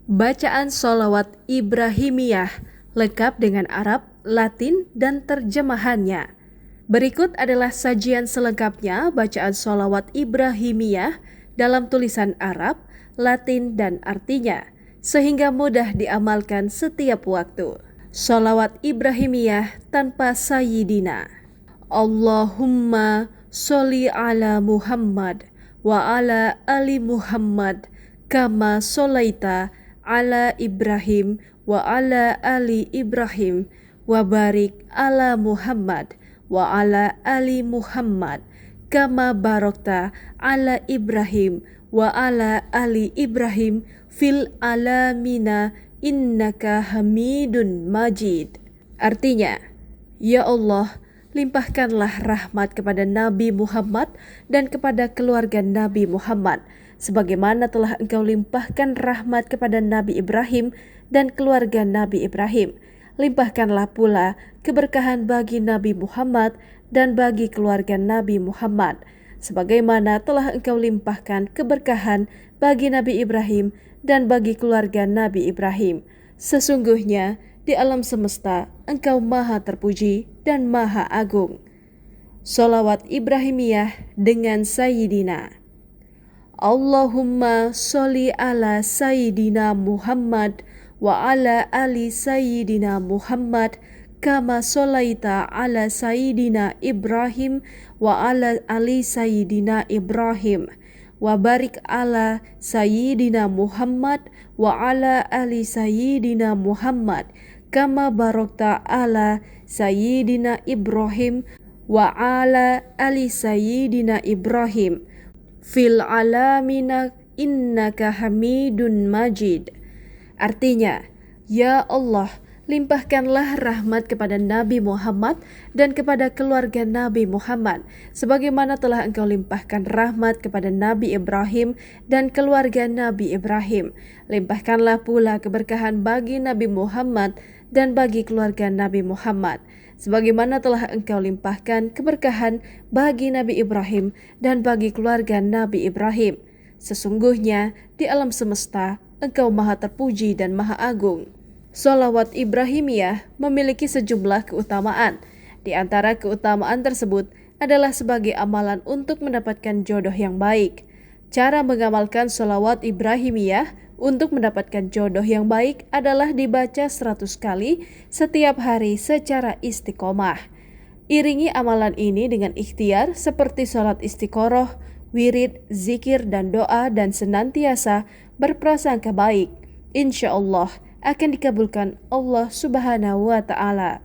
Bacaan sholawat Ibrahimiyah lengkap dengan Arab, Latin, dan terjemahannya. Berikut adalah sajian selengkapnya bacaan sholawat Ibrahimiyah dalam tulisan Arab, Latin, dan artinya, sehingga mudah diamalkan setiap waktu. Sholawat Ibrahimiyah tanpa Sayyidina. Allahumma sholli ala Muhammad wa ala ali Muhammad kama sholaita ala Ibrahim wa ala ali Ibrahim wa barik ala Muhammad wa ala ali Muhammad kama barokta ala Ibrahim wa ala ali Ibrahim fil alamina innaka hamidun majid. Artinya, ya Allah, limpahkanlah rahmat kepada Nabi Muhammad dan kepada keluarga Nabi Muhammad, sebagaimana telah Engkau limpahkan rahmat kepada Nabi Ibrahim dan keluarga Nabi Ibrahim. Limpahkanlah pula keberkahan bagi Nabi Muhammad dan bagi keluarga Nabi Muhammad, sebagaimana telah Engkau limpahkan keberkahan bagi Nabi Ibrahim dan bagi keluarga Nabi Ibrahim. Sesungguhnya di alam semesta Engkau Maha Terpuji dan Maha Agung. Sholawat Ibrahimiyah dengan Sayyidina. Allahumma sholli ala Sayyidina Muhammad wa ala ali Sayyidina Muhammad kama sholaita ala Sayyidina Ibrahim wa ala ali Sayyidina Ibrahim wa barik ala Sayyidina Muhammad wa ala ali Sayyidina Muhammad kama barokta ala Sayyidina Ibrahim wa ala ali Sayyidina Ibrahim fil alamina innaka hamidun majid. Artinya, ya Allah, limpahkanlah rahmat kepada Nabi Muhammad dan kepada keluarga Nabi Muhammad, sebagaimana telah Engkau limpahkan rahmat kepada Nabi Ibrahim dan keluarga Nabi Ibrahim. Limpahkanlah pula keberkahan bagi Nabi Muhammad dan bagi keluarga Nabi Muhammad, sebagaimana telah Engkau limpahkan keberkahan bagi Nabi Ibrahim dan bagi keluarga Nabi Ibrahim. Sesungguhnya di alam semesta Engkau Maha Terpuji dan Maha Agung. Sholawat Ibrahimiyah memiliki sejumlah keutamaan. Di antara keutamaan tersebut adalah sebagai amalan untuk mendapatkan jodoh yang baik. Cara mengamalkan sholawat Ibrahimiyah untuk mendapatkan jodoh yang baik adalah dibaca 100 kali setiap hari secara istiqomah. Iringi amalan ini dengan ikhtiar seperti sholat istiqoroh, wirid, zikir, dan doa, dan senantiasa berprasangka baik. Insya Allah akan dikabulkan Allah Subhanahu wa Ta'ala.